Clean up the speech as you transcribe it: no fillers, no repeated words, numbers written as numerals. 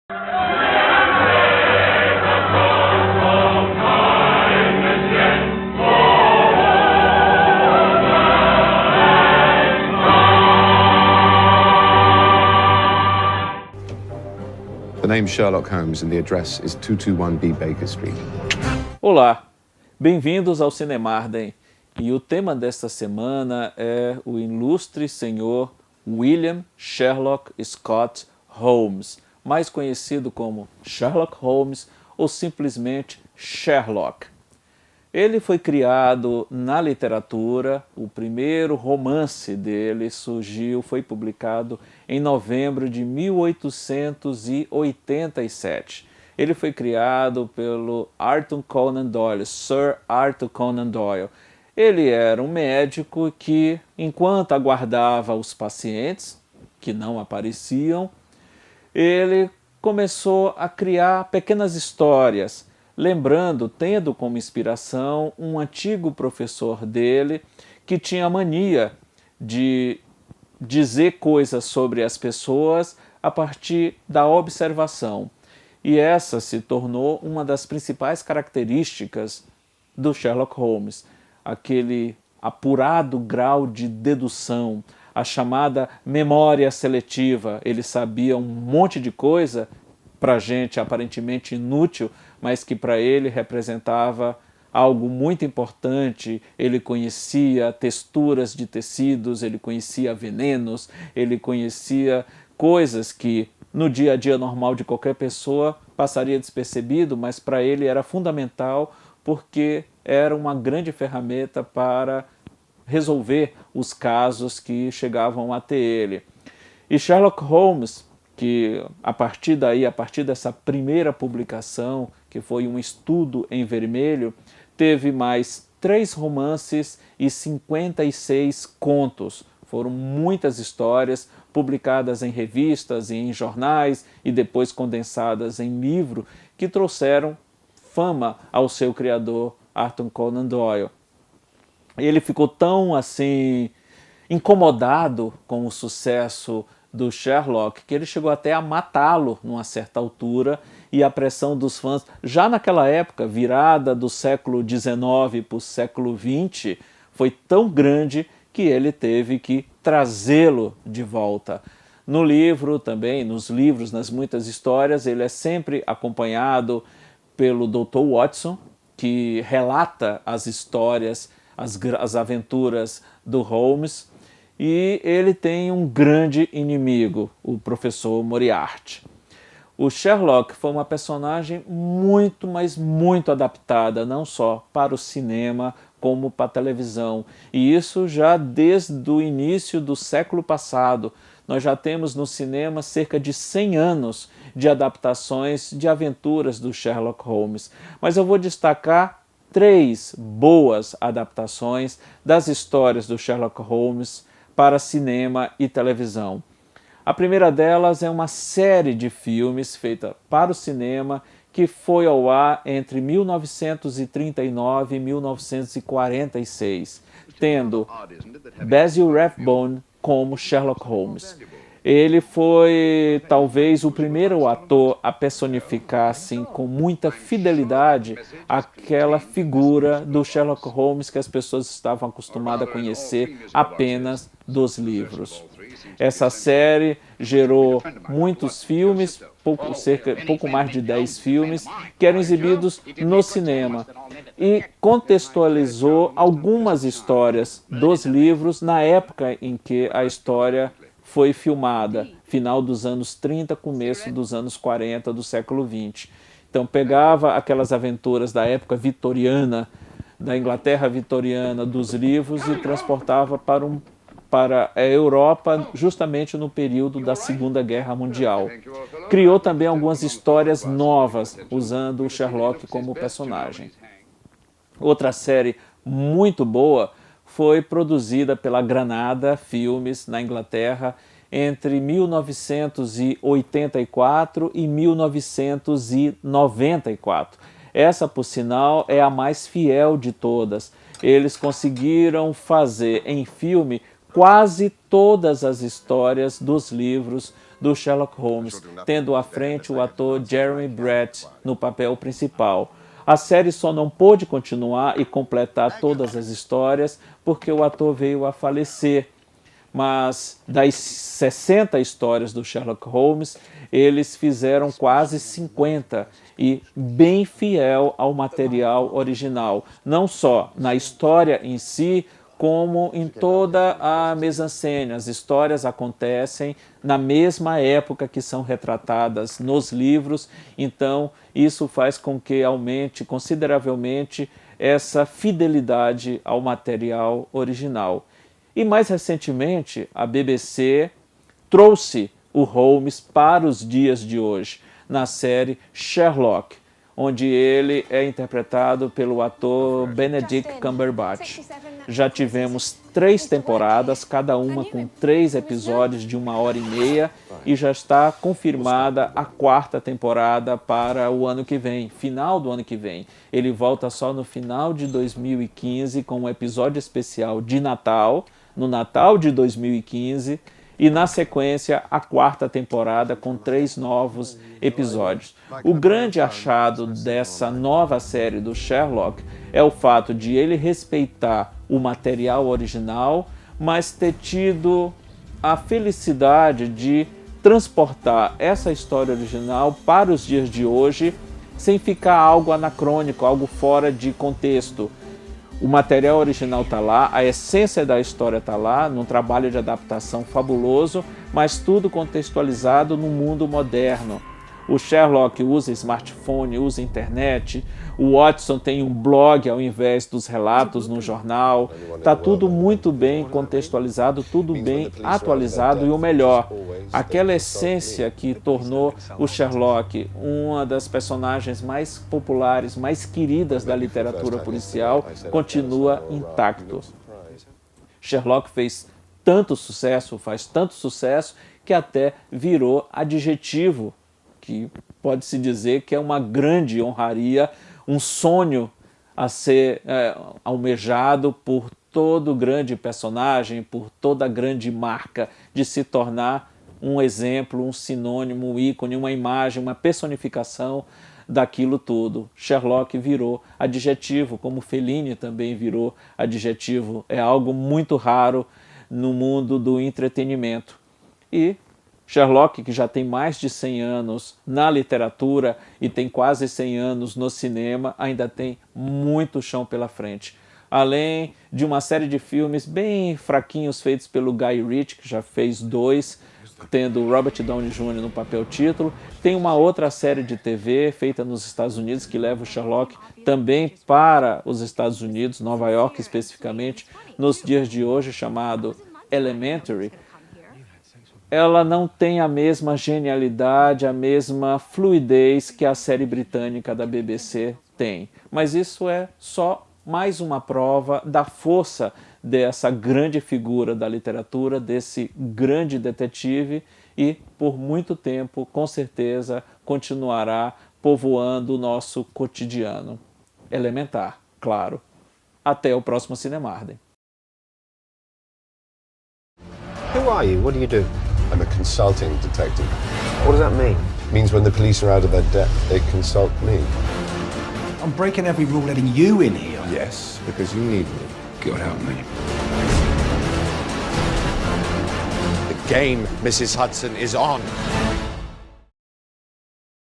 The name's Sherlock Holmes and the address is 221B Baker Street. Olá, bem-vindos ao Cinemarden. E o tema desta semana é o ilustre senhor William Sherlock Scott Holmes, mais conhecido como Sherlock Holmes ou simplesmente Sherlock. Ele foi criado na literatura, o primeiro romance dele foi publicado em novembro de 1887. Ele foi criado pelo Arthur Conan Doyle, Sir Arthur Conan Doyle. Ele era um médico que, enquanto aguardava os pacientes, que não apareciam, ele começou a criar pequenas histórias, tendo como inspiração um antigo professor dele que tinha a mania de dizer coisas sobre as pessoas a partir da observação. E essa se tornou uma das principais características do Sherlock Holmes, aquele apurado grau de dedução, a chamada memória seletiva. Ele sabia um monte de coisa, para a gente aparentemente inútil, mas que para ele representava algo muito importante. Ele conhecia texturas de tecidos, ele conhecia venenos, ele conhecia coisas que no dia a dia normal de qualquer pessoa passaria despercebido, mas para ele era fundamental porque era uma grande ferramenta para resolver os casos que chegavam até ele. E Sherlock Holmes, que a partir dessa primeira publicação, que foi um estudo em vermelho, teve mais 3 romances e 56 contos. Foram muitas histórias publicadas em revistas e em jornais e depois condensadas em livro que trouxeram fama ao seu criador, Arthur Conan Doyle. Ele ficou tão incomodado com o sucesso do Sherlock que ele chegou até a matá-lo numa certa altura, e a pressão dos fãs, já naquela época, virada do século XIX para o século XX, foi tão grande que ele teve que trazê-lo de volta. No livro também, nos livros, nas muitas histórias, ele é sempre acompanhado pelo Dr. Watson, que relata as histórias, as aventuras do Holmes, e ele tem um grande inimigo, o professor Moriarty. O Sherlock foi uma personagem muito, mas muito adaptada, não só para o cinema, como para a televisão. E isso já desde o início do século passado. Nós já temos no cinema cerca de 100 anos de adaptações de aventuras do Sherlock Holmes. Mas eu vou destacar 3 boas adaptações das histórias do Sherlock Holmes para cinema e televisão. A primeira delas é uma série de filmes feita para o cinema que foi ao ar entre 1939 e 1946, tendo Basil Rathbone como Sherlock Holmes. Ele foi talvez o primeiro ator a personificar com muita fidelidade aquela figura do Sherlock Holmes que as pessoas estavam acostumadas a conhecer apenas dos livros. Essa série gerou muitos filmes, pouco mais de 10 filmes, que eram exibidos no cinema, e contextualizou algumas histórias dos livros na época em que a história foi filmada, final dos anos 30, começo dos anos 40 do século XX. Então pegava aquelas aventuras da época vitoriana, da Inglaterra vitoriana dos livros, e transportava para a Europa justamente no período da Segunda Guerra Mundial. Criou também algumas histórias novas, usando o Sherlock como personagem. Outra série muito boa foi produzida pela Granada Filmes, na Inglaterra, entre 1984 e 1994. Essa, por sinal, é a mais fiel de todas. Eles conseguiram fazer em filme quase todas as histórias dos livros do Sherlock Holmes, tendo à frente o ator Jeremy Brett no papel principal. A série só não pôde continuar e completar todas as histórias porque o ator veio a falecer. Mas das 60 histórias do Sherlock Holmes, eles fizeram quase 50 e bem fiel ao material original, não só na história em si, como em toda a mise-en-scène. As histórias acontecem na mesma época que são retratadas nos livros, então isso faz com que aumente consideravelmente essa fidelidade ao material original. E mais recentemente, a BBC trouxe o Holmes para os dias de hoje, na série Sherlock, onde ele é interpretado pelo ator Benedict Cumberbatch. Já tivemos 3 temporadas, cada uma com 3 episódios de 1h30, e já está confirmada a 4ª temporada para o ano que vem, final do ano que vem. Ele volta só no final de 2015 com um episódio especial de Natal, no Natal de 2015, e na sequência a 4ª temporada com 3 novos episódios. O grande achado dessa nova série do Sherlock é o fato de ele respeitar o material original, mas ter tido a felicidade de transportar essa história original para os dias de hoje, sem ficar algo anacrônico, algo fora de contexto. O material original está lá, a essência da história está lá, num trabalho de adaptação fabuloso, mas tudo contextualizado no mundo moderno. O Sherlock usa smartphone, usa internet, o Watson tem um blog ao invés dos relatos no jornal. Está tudo muito bem contextualizado, tudo bem atualizado e o melhor, aquela essência que tornou o Sherlock uma das personagens mais populares, mais queridas da literatura policial, continua intacto. Sherlock fez tanto sucesso, faz tanto sucesso, que até virou adjetivo, que pode-se dizer que é uma grande honraria, um sonho a ser almejado por todo grande personagem, por toda grande marca, de se tornar um exemplo, um sinônimo, um ícone, uma imagem, uma personificação daquilo tudo. Sherlock virou adjetivo, como Fellini também virou adjetivo. É algo muito raro no mundo do entretenimento. E Sherlock, que já tem mais de 100 anos na literatura e tem quase 100 anos no cinema, ainda tem muito chão pela frente. Além de uma série de filmes bem fraquinhos feitos pelo Guy Ritchie, que já fez 2, tendo Robert Downey Jr. no papel título, tem uma outra série de TV feita nos Estados Unidos que leva o Sherlock também para os Estados Unidos, Nova York especificamente, nos dias de hoje, chamado Elementary. Ela não tem a mesma genialidade, a mesma fluidez que a série britânica da BBC tem. Mas isso é só mais uma prova da força dessa grande figura da literatura, desse grande detetive, e por muito tempo, com certeza, continuará povoando o nosso cotidiano. Elementar, claro. Até o próximo Cinemarden. Who are you? What do you do? I'm a consulting detective. What does that mean? It means when the police are out of their depth, they consult me. I'm breaking every rule letting you in here. Yes, because you need me. God help me. The game, Mrs. Hudson, is on.